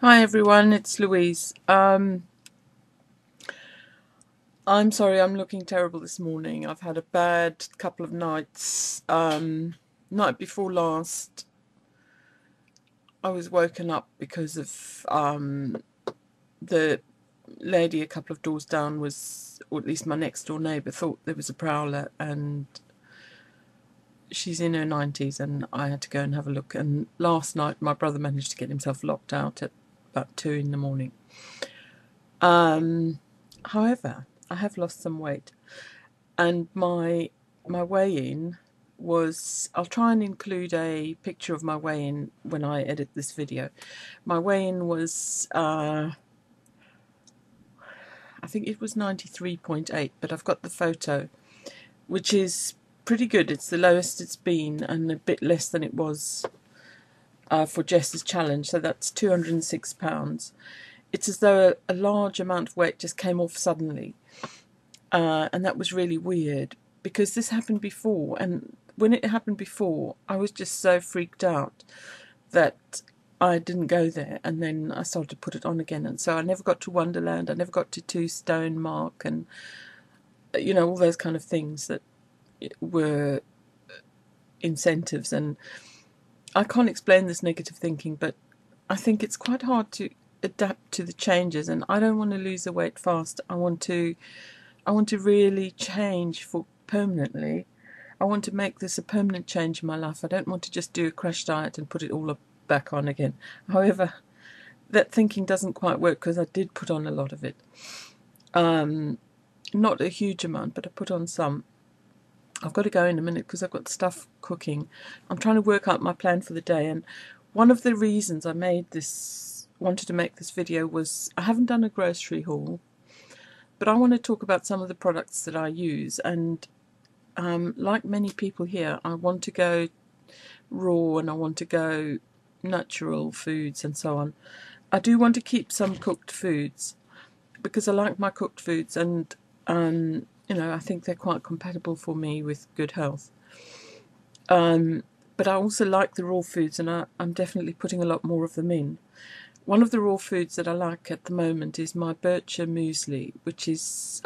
Hi everyone, it's Louise. I'm sorry I'm looking terrible this morning. I've had a bad couple of nights. Night before last, I was woken up because of the lady a couple of doors down was, or at least my next door neighbour, thought there was a prowler, and she's in her 90s, and I had to go and have a look. And last night my brother managed to get himself locked out at about 2 in the morning. However, I have lost some weight, and my weigh-in was, I'll try and include a picture of my weigh-in when I edit this video. My weigh-in was I think it was 93.8, but I've got the photo, which is pretty good. It's the lowest it's been, and a bit less than it was for Jess's challenge, so that's 206 pounds. It's as though a large amount of weight just came off suddenly, and that was really weird, because this happened before, and when it happened before, I was just so freaked out that I didn't go there, and then I started to put it on again, and so I never got to Wonderland, I never got to 2 stone mark, and you know, all those kind of things that were incentives. And I can't explain this negative thinking, but I think it's quite hard to adapt to the changes, and I don't want to lose the weight fast. I want to really change for permanently. I want to make this a permanent change in my life. I don't want to just do a crash diet and put it all back on again. However, that thinking doesn't quite work, because I did put on a lot of it. Not a huge amount, but I put on some. I've got to go in a minute because I've got stuff cooking. I'm trying to work out my plan for the day, and one of the reasons I wanted to make this video was I haven't done a grocery haul, but I want to talk about some of the products that I use. And like many people here, I want to go raw and I want to go natural foods and so on. I do want to keep some cooked foods because I like my cooked foods, and you know, I think they're quite compatible for me with good health. But I also like the raw foods, and I'm definitely putting a lot more of them in. One of the raw foods that I like at the moment is my Bircher muesli, which is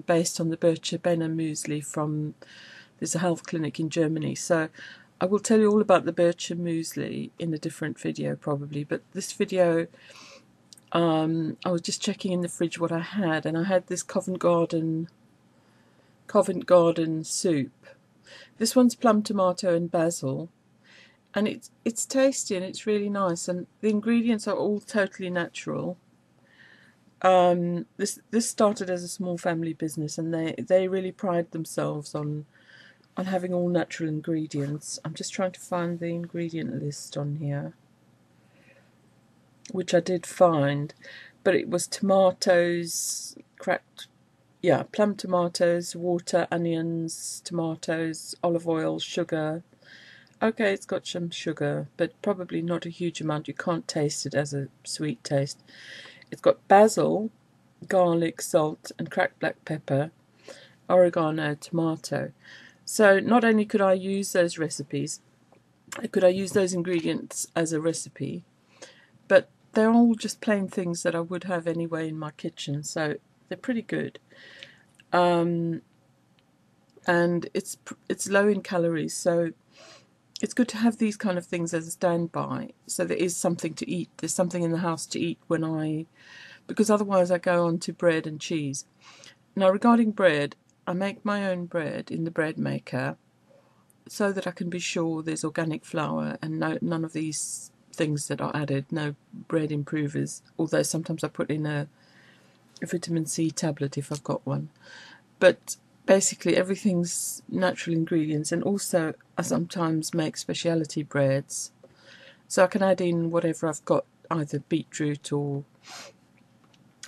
based on the Bircher Benner muesli from, there's a health clinic in Germany. So I will tell you all about the Bircher muesli in a different video probably, but this video, I was just checking in the fridge what I had, and I had this Covent Garden soup. This one's plum, tomato and basil, and it's tasty and it's really nice, and the ingredients are all totally natural. This started as a small family business, and they really pride themselves on having all natural ingredients. I'm just trying to find the ingredient list on here, which I did find, but it was tomatoes, plum tomatoes, water, onions, tomatoes, olive oil, sugar. Okay, it's got some sugar, but probably not a huge amount. You can't taste it as a sweet taste. It's got basil, garlic, salt, and cracked black pepper, oregano, tomato. So not only could I use those recipes, could I use those ingredients as a recipe, but they're all just plain things that I would have anyway in my kitchen, so they're pretty good. And it's low in calories, so it's good to have these kind of things as a standby, so there is something to eat. There's something in the house to eat because otherwise I go on to bread and cheese. Now, regarding bread, I make my own bread in the bread maker so that I can be sure there's organic flour and none of these things that are added, no bread improvers, although sometimes I put in a vitamin C tablet if I've got one. But basically everything's natural ingredients, and also I sometimes make specialty breads, so I can add in whatever I've got, either beetroot or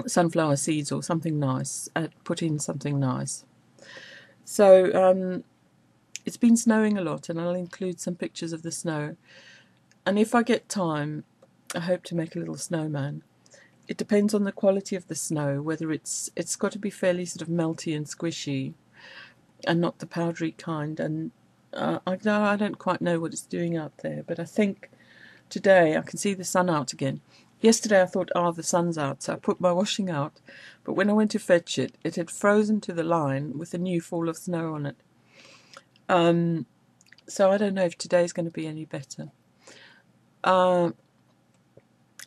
sunflower seeds or something nice, put in something nice. So it's been snowing a lot, and I'll include some pictures of the snow, and if I get time I hope to make a little snowman. It depends on the quality of the snow, whether it's got to be fairly sort of melty and squishy and not the powdery kind. And I don't quite know what it's doing out there, but I think today I can see the sun out again. Yesterday I thought, oh, the sun's out, so I put my washing out. But when I went to fetch it, it had frozen to the line with a new fall of snow on it. So I don't know if today's going to be any better.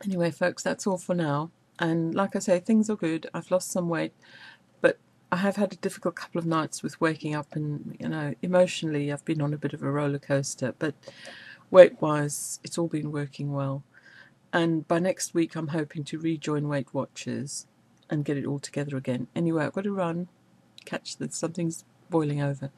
Anyway, folks, that's all for now. And like I say, things are good. I've lost some weight, but I have had a difficult couple of nights with waking up, and emotionally I've been on a bit of a roller coaster. But weight-wise, it's all been working well. And by next week, I'm hoping to rejoin Weight Watchers and get it all together again. Anyway, I've got to run. Catch that something's boiling over.